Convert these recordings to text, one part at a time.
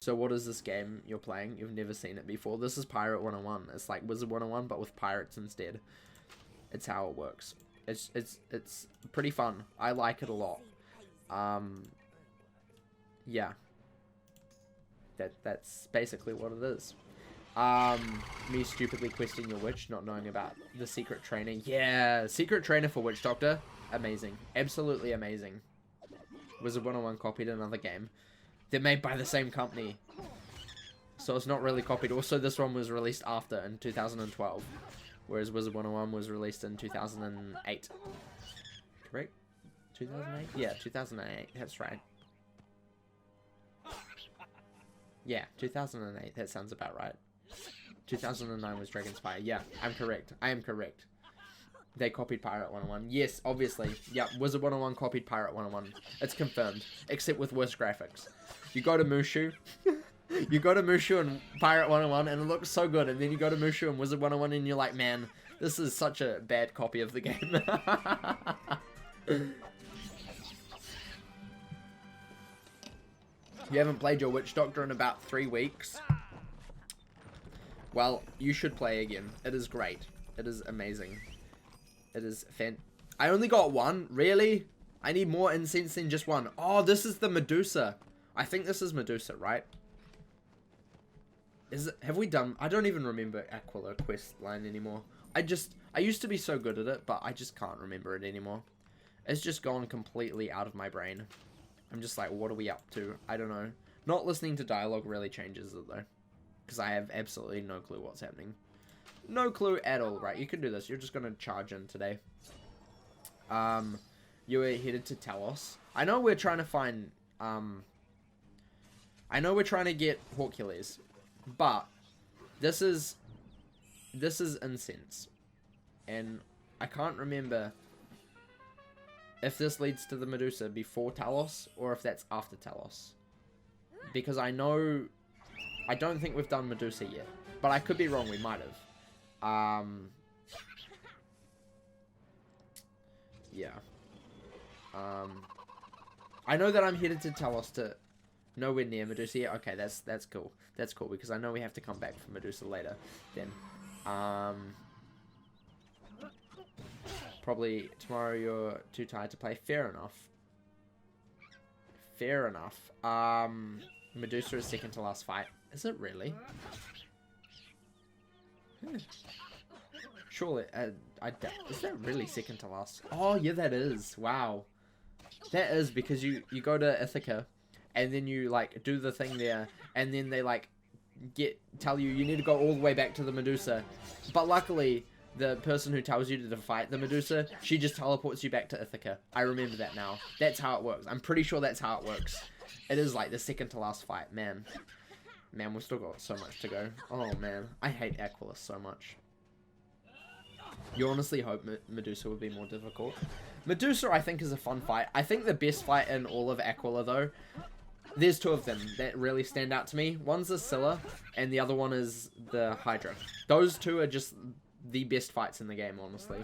So what is this game you're playing? You've never seen it before. This is Pirate 101. It's like Wizard 101, but with pirates instead. It's how it works. It's pretty fun. I like it a lot. Yeah. That's basically what it is. Me stupidly questing your witch, not knowing about the secret trainer. Yeah, secret trainer for Witch Doctor. Amazing. Absolutely amazing. Wizard 101 copied another game. They're made by the same company. So it's not really copied. Also, this one was released after, in 2012. Whereas Wizard 101 was released in 2008. Correct? 2008? Yeah, 2008. That's right. Yeah, 2008. That sounds about right. 2009 was Dragon Spire. Yeah, I'm correct. I am correct. They copied Pirate 101. Yes, obviously. Yeah, Wizard 101 copied Pirate 101. It's confirmed. Except with worse graphics. You go to Mushu. You go to Mushu and Pirate 101 and it looks so good. And then you go to Mushu and Wizard 101 and you're like, man, this is such a bad copy of the game. You haven't played your Witch Doctor in about 3 weeks. Well, you should play again. It is great. It is amazing. It is I only got one? Really? I need more incense than just one. Oh, this is the Medusa. I think this is Medusa, right? Is it? Have we done? I don't even remember Aquila quest line anymore. I used to be so good at it, but I just can't remember it anymore. It's just gone completely out of my brain. I'm just like, what are we up to? I don't know. Not listening to dialogue really changes it, though. Because I have absolutely no clue what's happening. No clue at all. Right, you can do this. You're just going to charge in today. You are headed to Talos. I know we're trying to find... I know we're trying to get Hercules. But this is incense. And I can't remember if this leads to the Medusa before Talos or if that's after Talos. Because I don't think we've done Medusa yet. But I could be wrong, we might have. Yeah. I know that I'm headed to Talos to nowhere near Medusa yet. Okay, that's cool. That's cool because I know we have to come back from Medusa later. Then, probably tomorrow you're too tired to play. Fair enough. Fair enough. Medusa is second to last fight. Is it really? Surely, is that really second to last? Oh, yeah, that is. Wow. That is because you go to Ithaca, and then you, like, do the thing there, and then they, like, tell you need to go all the way back to the Medusa. But luckily, the person who tells you to fight the Medusa, she just teleports you back to Ithaca. I remember that now. That's how it works. I'm pretty sure that's how it works. It is, like, the second to last fight. Man, we've still got so much to go. Oh, man. I hate Aquila so much. You honestly hope Medusa would be more difficult. Medusa, I think, is a fun fight. I think the best fight in all of Aquila, though, there's two of them that really stand out to me. One's the Scylla, and the other one is the Hydra. Those two are just the best fights in the game, honestly.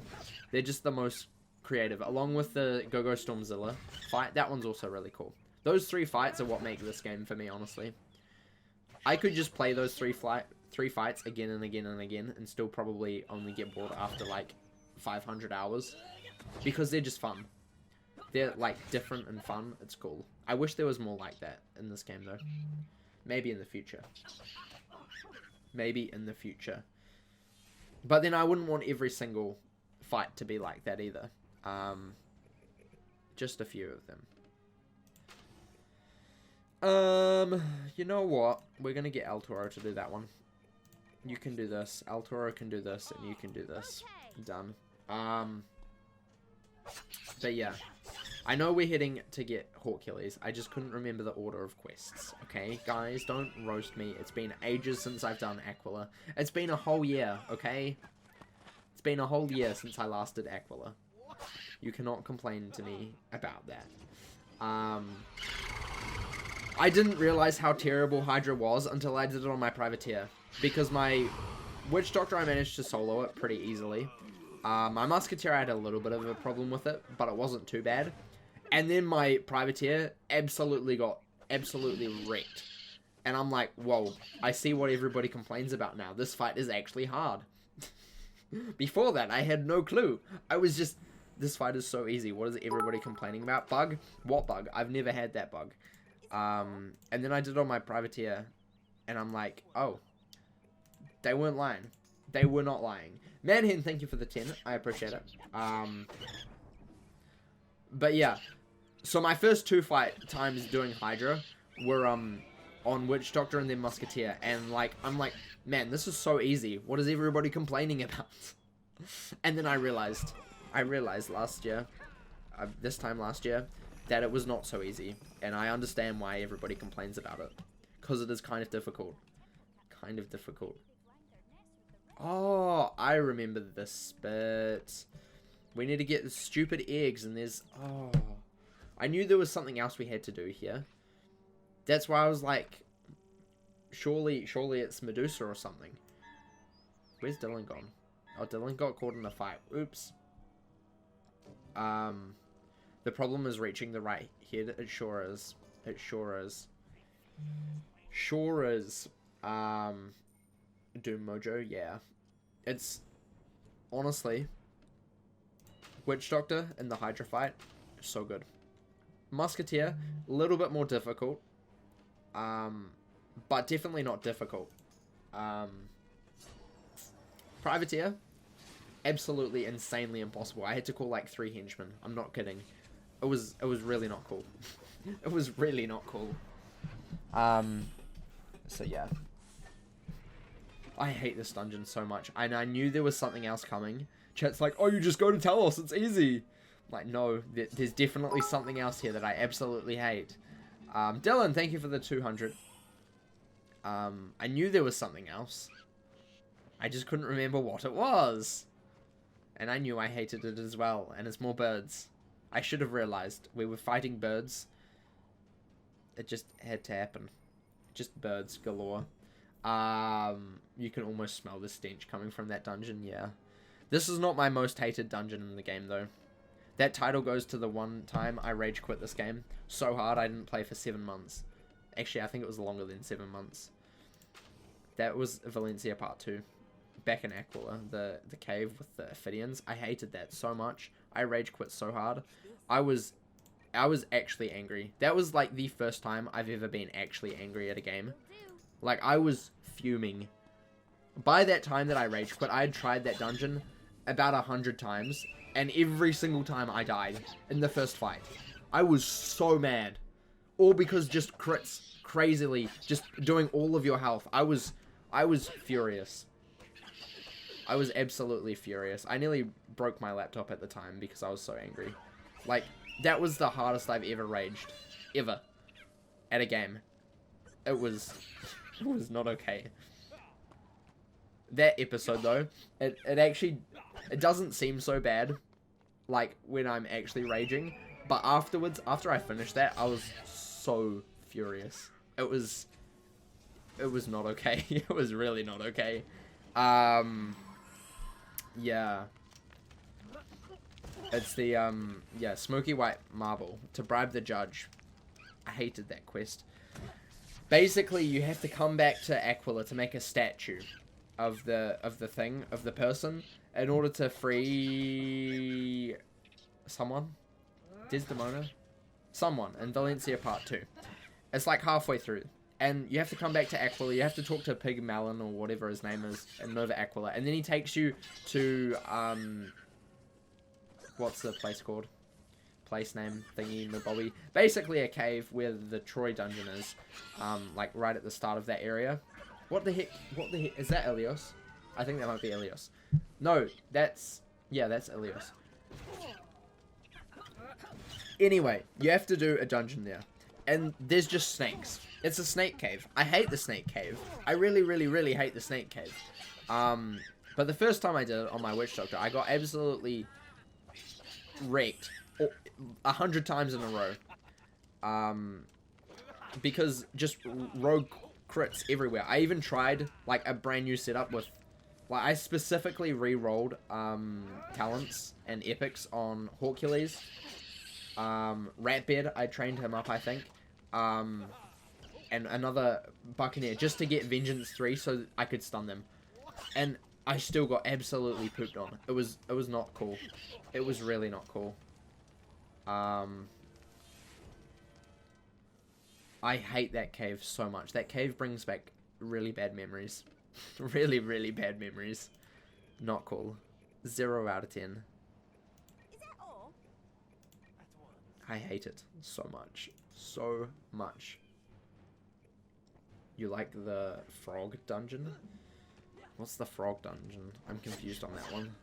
They're just the most creative. Along with the Go-Go Stormzilla fight, that one's also really cool. Those three fights are what make this game for me, honestly. I could just play those three fights again and again and again and still probably only get bored after like 500 hours because they're just fun. They're like different and fun. It's cool. I wish there was more like that in this game though. Maybe in the future. Maybe in the future. But then I wouldn't want every single fight to be like that either. Just a few of them. You know what? We're gonna get El Toro to do that one. You can do this. El Toro can do this, and you can do this. Done. But yeah. I know we're heading to get Hercules. I just couldn't remember the order of quests. Okay, guys, don't roast me. It's been ages since I've done Aquila. It's been a whole year, okay? It's been a whole year since I last did Aquila. You cannot complain to me about that. I didn't realize how terrible Hydra was until I did it on my privateer. Because my Witch Doctor, I managed to solo it pretty easily. My Musketeer, I had a little bit of a problem with it, but it wasn't too bad. And then my privateer got absolutely wrecked. And I'm like, whoa, I see what everybody complains about now. This fight is actually hard. Before that, I had no clue. I was just, this fight is so easy. What is everybody complaining about? Bug? What bug? I've never had that bug. And then I did on my privateer, and I'm like, oh, they weren't lying. They were not lying. Manhen, thank you for the 10. I appreciate it. But yeah, so my first 2 fight times doing Hydra were on Witch Doctor and then Musketeer, and like I'm like, man, this is so easy. What is everybody complaining about? And then I realized last year, this time last year, that it was not so easy, and I understand why everybody complains about it, because it is kind of difficult. Kind of difficult. Oh, I remember this bit. We need to get the stupid eggs, and there's... Oh. I knew there was something else we had to do here. That's why I was like... Surely it's Medusa or something. Where's Dylan gone? Oh, Dylan got caught in a fight. Oops. The problem is reaching the right head. It sure is. It sure is. Sure is. Doom Mojo, yeah. It's... Honestly... Witch Doctor in the Hydra fight, so good. Musketeer, a little bit more difficult. But definitely not difficult. Privateer, absolutely insanely impossible. I had to call like 3 henchmen. I'm not kidding. It was really not cool. It was really not cool. So yeah. I hate this dungeon so much. And I knew there was something else coming. Chat's like, oh, you just go to Talos, it's easy. I'm like, no, there's definitely something else here that I absolutely hate. Dylan, thank you for the 200. I knew there was something else. I just couldn't remember what it was. And I knew I hated it as well, and it's more birds. I should have realized. We were fighting birds. It just had to happen. Just birds galore. You can almost smell the stench coming from that dungeon, yeah. This is not my most hated dungeon in the game, though. That title goes to the one time I rage quit this game so hard I didn't play for 7 months. Actually, I think it was longer than 7 months. That was Valencia Part 2. Back in Aquila, the cave with the Ophidians. I hated that so much. I rage quit so hard. I was actually angry. That was like the first time I've ever been actually angry at a game. Like, I was fuming. By that time that I rage quit, I had tried that dungeon about 100 times, and every single time I died in the first fight. I was so mad. All because just crits crazily, just doing all of your health. I was furious. I was absolutely furious. I nearly broke my laptop at the time because I was so angry. Like, that was the hardest I've ever raged. Ever. At a game. It was not okay. That episode, though, it actually, it doesn't seem so bad, like, when I'm actually raging, but afterwards, after I finished that, I was so furious. It was not okay. It was really not okay. Yeah. It's the, yeah, Smoky White Marble, to bribe the judge. I hated that quest. Basically, you have to come back to Aquila to make a statue of the person in order to free someone, Desdemona, someone in Valencia Part 2. It's like halfway through, and you have to come back to Aquila. You have to talk to Pig Malin or whatever his name is in Nova Aquila, and then he takes you to what's the place called? Place name thingy mabobby. Basically a cave where the Troy dungeon is, like right at the start of that area. What the heck? Is that Ilios? I think that might be Ilios. No, that's Ilios. Anyway, you have to do a dungeon there. And there's just snakes. It's a snake cave. I hate the snake cave. I really, really, really hate the snake cave. But the first time I did it on my Witch Doctor, I got absolutely wrecked 100 times in a row. Because just rogue crits everywhere. I even tried like a brand new setup with, like, I specifically re-rolled talents and epics on Hercules. Ratbed, I trained him up, I think. And and another Buccaneer just to get Vengeance 3 so that I could stun them. And I still got absolutely pooped on. It was not cool. It was really not cool. I hate that cave so much. That cave brings back really bad memories. Really, really bad memories. Not cool. 0 out of 10. Is that all? I hate it so much. So much. You like the frog dungeon? What's the frog dungeon? I'm confused on that one.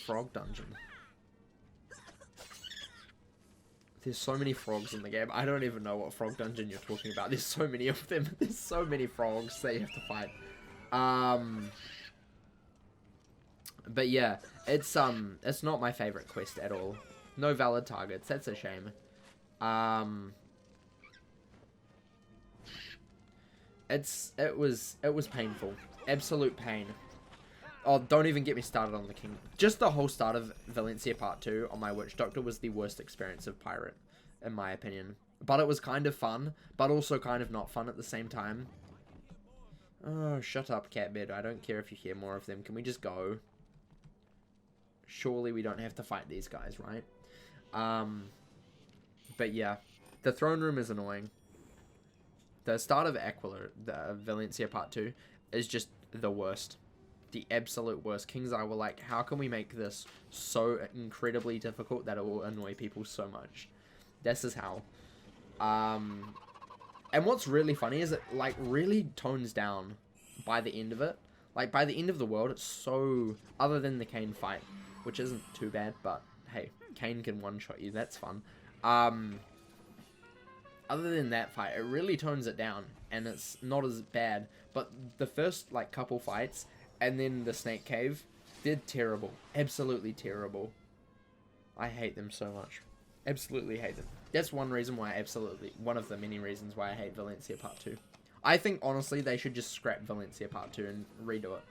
Frog dungeon. There's so many frogs in the game. I don't even know what frog dungeon you're talking about. There's so many of them. There's so many frogs that you have to fight. But yeah, it's not my favorite quest at all. No valid targets. That's a shame. It was painful. Absolute pain. Oh, don't even get me started on the king. Just the whole start of Valencia Part 2 on my Witch Doctor was the worst experience of Pirate, in my opinion. But it was kind of fun, but also kind of not fun at the same time. Oh, shut up, Catbed. I don't care if you hear more of them. Can we just go? Surely we don't have to fight these guys, right? But yeah, the throne room is annoying. The start of Aquila, the Valencia Part 2, is just the worst. The absolute worst. King's Eye were like, how can we make this so incredibly difficult that it will annoy people so much? This is how. And what's really funny is it, like, really tones down by the end of it. Like, by the end of the world, it's so... Other than the Kane fight, which isn't too bad, but, hey, Kane can one-shot you, that's fun. Other than that fight, it really tones it down, and it's not as bad. But the first, like, couple fights... And then the Snake Cave, they're terrible. Absolutely terrible. I hate them so much. Absolutely hate them. That's one reason why one of the many reasons why I hate Valencia Part 2. I think, honestly, they should just scrap Valencia Part 2 and redo it.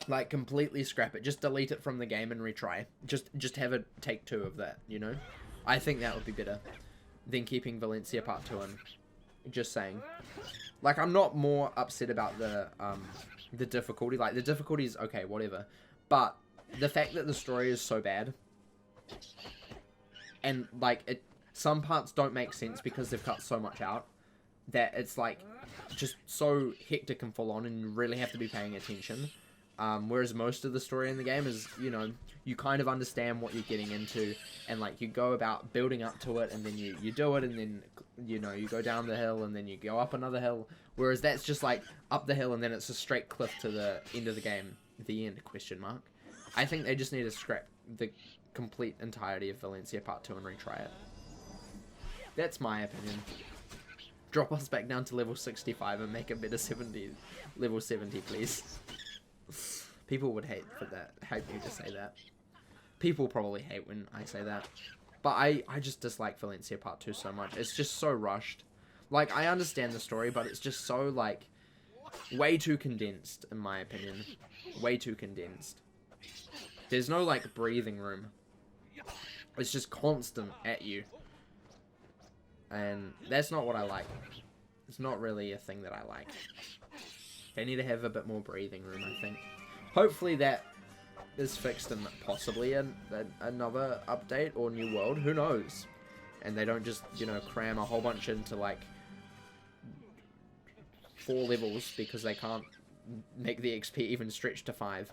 Like, completely scrap it. Just delete it from the game and retry. Just have a take 2 of that, you know? I think that would be better than keeping Valencia Part 2 in. Just saying. Like, I'm not more upset about the difficulty. Like, the difficulty is okay, whatever. But the fact that the story is so bad, and like some parts don't make sense because they've cut so much out, that it's like just so hectic and full on, and you really have to be paying attention. Whereas most of the story in the game is, you know, you kind of understand what you're getting into, and like you go about building up to it, and then you do it, and then, you know, you go down the hill, and then you go up another hill. Whereas that's just like up the hill, and then it's a straight cliff to the end of the game. The end, question mark. I think they just need to scrap the complete entirety of Valencia Part 2 and retry it. That's my opinion. Drop us back down to level 65 and make a better level 70, please. People would hate me to say that. People probably hate when I say that. But I just dislike Valencia Part 2 so much. It's just so rushed. Like, I understand the story, but it's just so, like, way too condensed, in my opinion. Way too condensed. There's no, like, breathing room. It's just constant at you. And that's not what I like. It's not really a thing that I like. They need to have a bit more breathing room, I think. Hopefully that is fixed in possibly another update or new world. Who knows? And they don't just, you know, cram a whole bunch into, like, 4 levels because they can't make the XP even stretch to 5.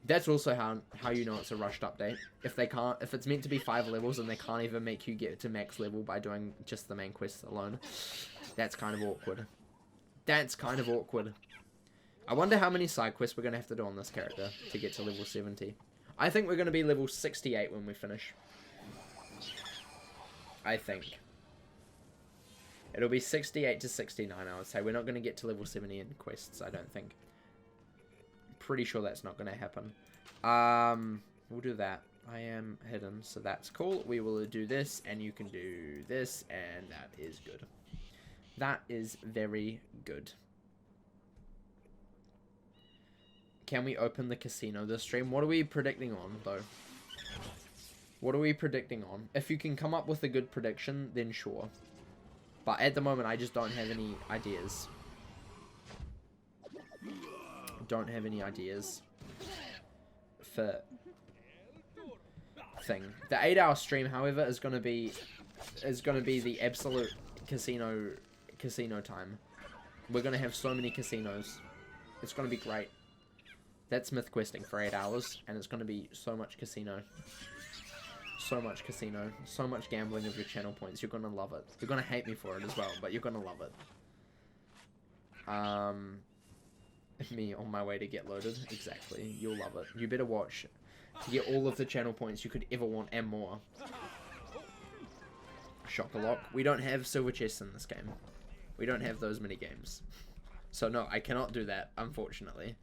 That's also how you know it's a rushed update. If it's meant to be 5 levels and they can't even make you get to max level by doing just the main quests alone, that's kind of awkward. That's kind of awkward. I wonder how many side quests we're going to have to do on this character to get to level 70. I think we're going to be level 68 when we finish. I think. It'll be 68 to 69, I would say. We're not going to get to level 70 in quests, I don't think. Pretty sure that's not going to happen. We'll do that. I am hidden, so that's cool. We will do this, and you can do this, and that is good. That is very good. Can we open the casino this stream? What are we predicting on, though? What are we predicting on? If you can come up with a good prediction, then sure. But at the moment, I just don't have any ideas. Don't have any ideas for thing. The 8-hour stream, however, is gonna be the absolute casino time. We're gonna have so many casinos. It's gonna be great. That's myth questing for 8 hours, and it's gonna be so much casino. So much casino, so much gambling of your channel points. You're gonna love it. You're gonna hate me for it as well, but you're gonna love it. Me on my way to get loaded. Exactly. You'll love it. You better watch to get all of the channel points you could ever want and more. Shock-a-lock. We don't have silver chests in this game. We don't have those many games. So no, I cannot do that, unfortunately.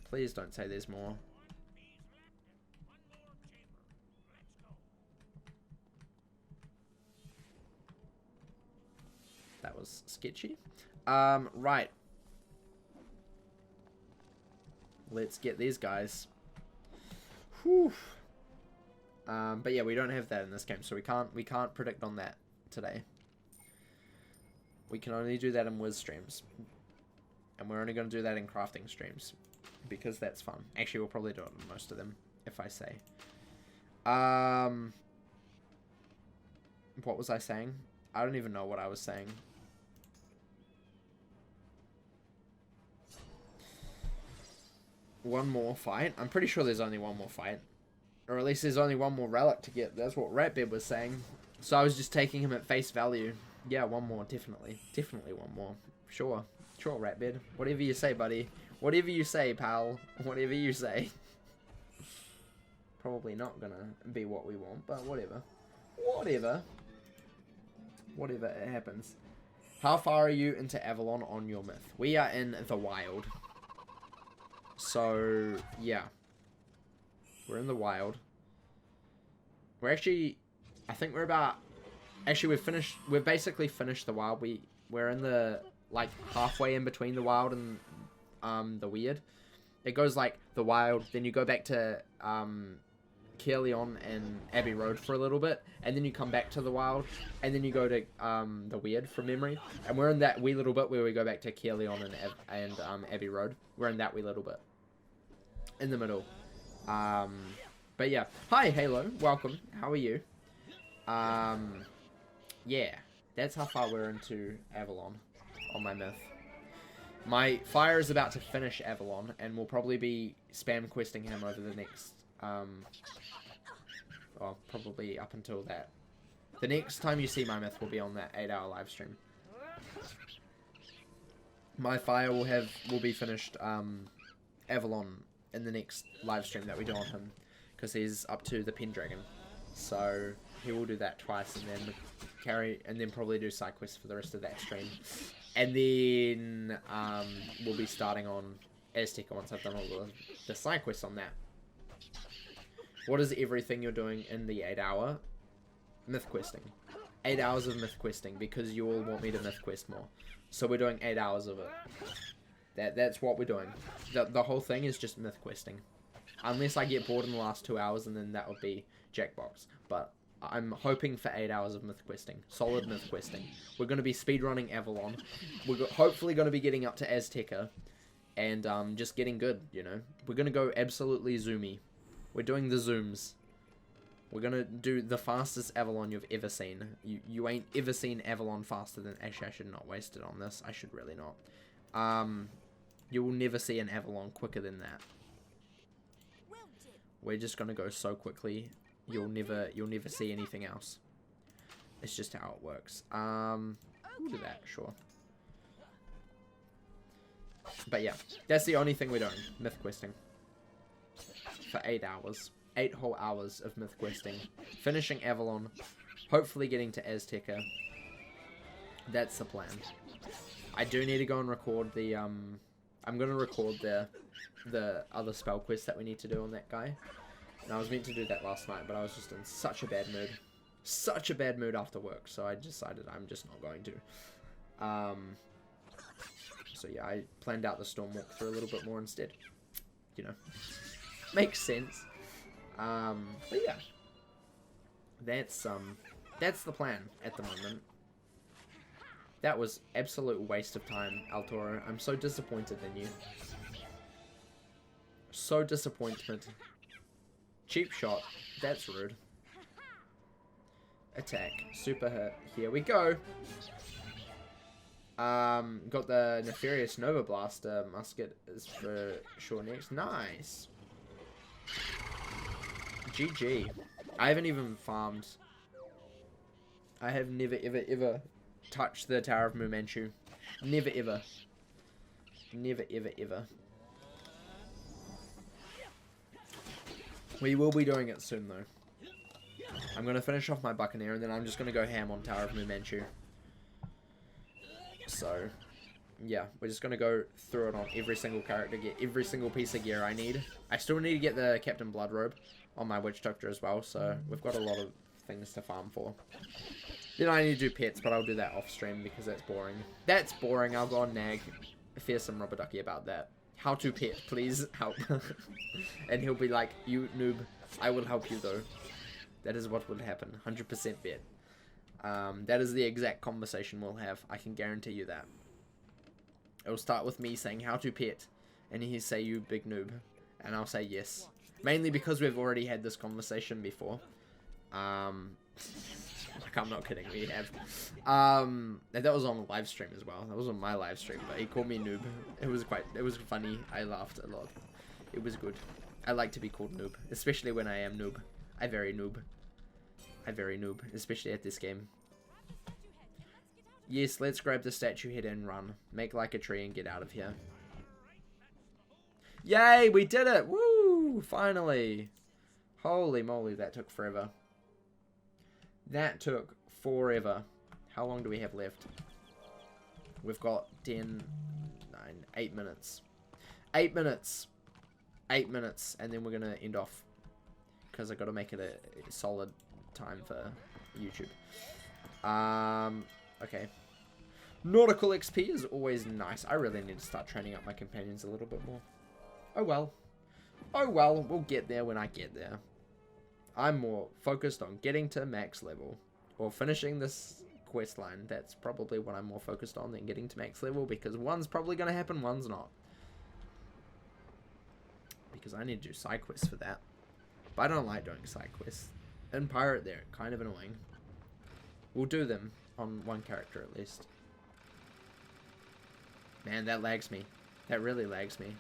Please don't say there's more. That was sketchy. Right. Let's get these guys. Whew. But yeah, we don't have that in this game, so we can't predict on that today. We can only do that in Wiz streams. And we're only going to do that in crafting streams. Because that's fun. Actually, we'll probably do it in most of them, if I say. What was I saying? I don't even know what I was saying. One more fight? I'm pretty sure there's only one more fight. Or at least there's only one more relic to get. That's what Ratbed was saying. So I was just taking him at face value. Yeah, one more, definitely. Definitely one more. Sure. Sure, Ratbed. Whatever you say, buddy. Whatever you say, pal. Whatever you say. Probably not gonna be what we want, but whatever. Whatever. Whatever, it happens. How far are you into Avalon on your myth? We are in the wild. So, yeah. We're in the wild. We're actually... I think we're about... Actually, we've basically finished the wild. We're in the... Like, halfway in between the wild and the weird. It goes, like, the wild, then you go back to Caerleon and Abbey Road for a little bit, and then you come back to the wild, and then you go to the weird from memory. And we're in that wee little bit where we go back to Caerleon and Abbey Road. We're in that wee little bit. In the middle. But yeah. Hi, Halo. Welcome. How are you? Yeah. That's how far we're into Avalon on my myth. My fire is about to finish Avalon, and we'll probably be spam questing him over the next, well, probably up until that. The next time you see my myth will be on that 8-hour live stream. My fire will be finished, Avalon in the next live stream that we do on him, because he's up to the Pendragon. So he will do that twice, and then probably do side quests for the rest of that stream. And then we'll be starting on Azteca once I've done all the side quests on that. What is everything you're doing in the 8-hour? Myth questing. 8 hours of myth questing, because you all want me to myth quest more. So we're doing 8 hours of it. That's what we're doing. The whole thing is just myth questing. Unless I get bored in the last 2 hours, and then that would be Jackbox. But I'm hoping for 8 hours of myth questing. Solid myth questing. We're going to be speedrunning Avalon. We're hopefully going to be getting up to Azteca. And just getting good, you know. We're going to go absolutely zoomy. We're doing the zooms. We're going to do the fastest Avalon you've ever seen. You ain't ever seen Avalon faster than... Actually, I should not waste it on this. I should really not. You will never see an Avalon quicker than that. We're just going to go so quickly. You'll never see anything else. It's just how it works. We'll do that, sure. But yeah, that's the only thing we're doing. Myth questing. For 8 hours. 8 whole hours of myth questing. Finishing Avalon. Hopefully getting to Azteca. That's the plan. I do need to go and record the, I'm going to record the other spell quest that we need to do on that guy. And I was meant to do that last night, but I was just in such a bad mood. Such a bad mood after work, so I decided I'm just not going to. So yeah, I planned out the storm walkthrough a little bit more instead. You know. Makes sense. But yeah, that's the plan at the moment. That was absolute waste of time, El Toro. I'm so disappointed in you. So disappointed. Cheap shot. That's rude. Attack. Super hit. Here we go. Got the Nefarious Nova Blaster. Musket is for sure next. Nice. GG. I haven't even farmed. I have never, ever, ever touched the Tower of Fu Manchu. Never, ever. Never, ever, ever. We will be doing it soon, though. I'm going to finish off my Buccaneer, and then I'm just going to go ham on Tower of Fu Manchu. So, yeah, we're just going to go through it on every single character, get every single piece of gear I need. I still need to get the Captain Blood Robe on my Witch Doctor as well, so we've got a lot of things to farm for. Then I need to do pets, but I'll do that off stream because that's boring. That's boring. I'll go on nag Fearsome Rubber Ducky about that. How to pet, please help. And he'll be like, you noob, I will help you though. That is what will happen. 100% bet. That is the exact conversation we'll have. I can guarantee you that. It'll start with me saying how to pet, and he'll say you big noob, and I'll say yes. Mainly because we've already had this conversation before. Like, I'm not kidding, we have. And that was on a live stream as well. That was on my live stream, but he called me noob. It was funny. I laughed a lot. It was good. I like to be called noob, especially when I am noob. I very noob, especially at this game. Yes, let's grab the statue head and run. Make like a tree and get out of here. Yay, we did it! Woo! Finally! Holy moly, that took forever. That took forever. How long do we have left? We've got 10, 9, 8 minutes. 8 minutes. 8 minutes, and then we're going to end off. Because I've got to make it a solid time for YouTube. Okay. Nautical XP is always nice. I really need to start training up my companions a little bit more. Oh well. Oh well, we'll get there when I get there. I'm more focused on getting to max level. Or finishing this quest line. That's probably what I'm more focused on than getting to max level. Because one's probably going to happen, one's not. Because I need to do side quests for that. But I don't like doing side quests. In Pirate, they're kind of annoying. We'll do them on one character at least. Man, that lags me. That really lags me.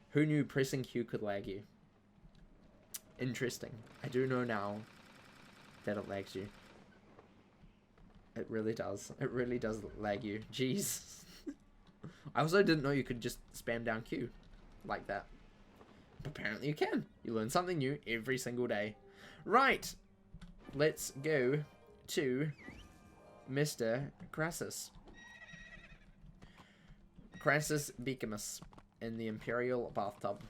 Who knew pressing Q could lag you? Interesting. I do know now that it lags you. It really does. It really does lag you. Jeez. I also didn't know you could just spam down Q like that. But apparently you can. You learn something new every single day. Right. Let's go to Mr. Crassus. Crassus Beacamus in the Imperial Bathtub.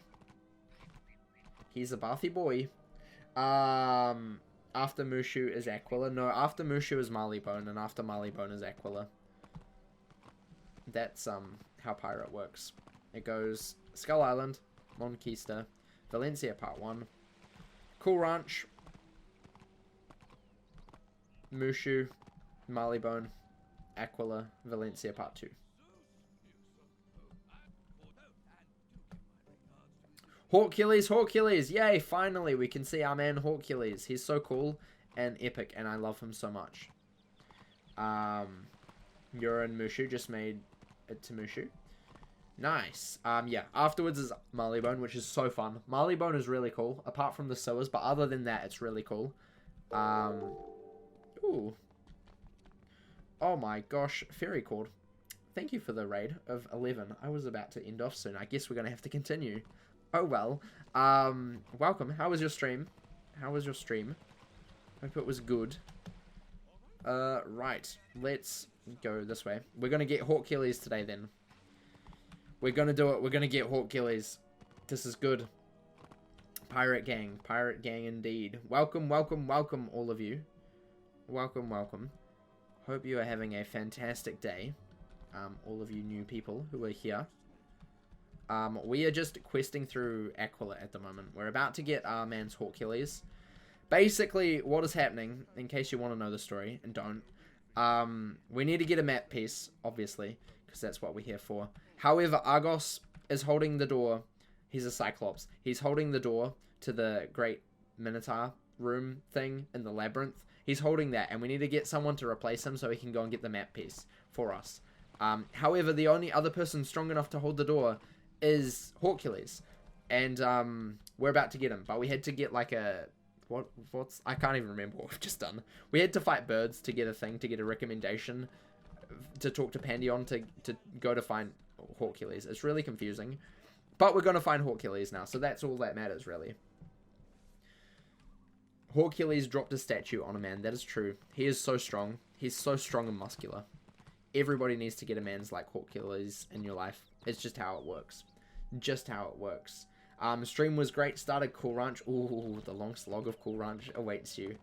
He's a bathy boy. After Mushu is Aquila. No, after Mushu is Marleybone, and after Marleybone is Aquila. That's how Pirate works. It goes Skull Island, Monquista, Valencia Part 1, Cool Ranch, Mushu, Marleybone, Aquila, Valencia Part 2. Hawkules, Hawkules! Yay, finally we can see our man Hawkules. He's so cool and epic, and I love him so much. Mura and Mushu just made it to Mushu. Nice. Yeah, afterwards is Marleybone, which is so fun. Marleybone is really cool, apart from the sewers, but other than that, it's really cool. Ooh. Oh my gosh, Fairy Cord. Thank you for the raid of 11. I was about to end off soon. I guess we're going to have to continue. Oh well. Welcome. How was your stream? How was your stream? Hope it was good. Right. Let's go this way. We're going to get Hawkules today then. We're going to do it. We're going to get Hawkules. This is good. Pirate gang. Pirate gang indeed. Welcome, welcome, welcome all of you. Welcome, welcome. Hope you are having a fantastic day. All of you new people who are here. We are just questing through Aquila at the moment. We're about to get our man's Hercules. Basically, what is happening, in case you want to know the story, and don't, we need to get a map piece, obviously, because that's what we're here for. However, Argos is holding the door. He's a Cyclops. He's holding the door to the Great Minotaur room thing in the labyrinth. He's holding that, and we need to get someone to replace him so he can go and get the map piece for us. However, the only other person strong enough to hold the door is Hercules. And we're about to get him, but we had to get like a... What's I can't even remember what we've just done. We had to fight birds to get a thing, to get a recommendation, to talk to Pandion to go to find Hercules. It's really confusing. But we're going to find Hercules now, so that's all that matters, really. Hercules dropped a statue on a man. That is true. He is so strong. He's so strong and muscular. Everybody needs to get a man's like Hercules in your life. It's just how it works. Just how it works. Stream was great. Started Cool Ranch. Ooh, the long slog of Cool Ranch awaits you.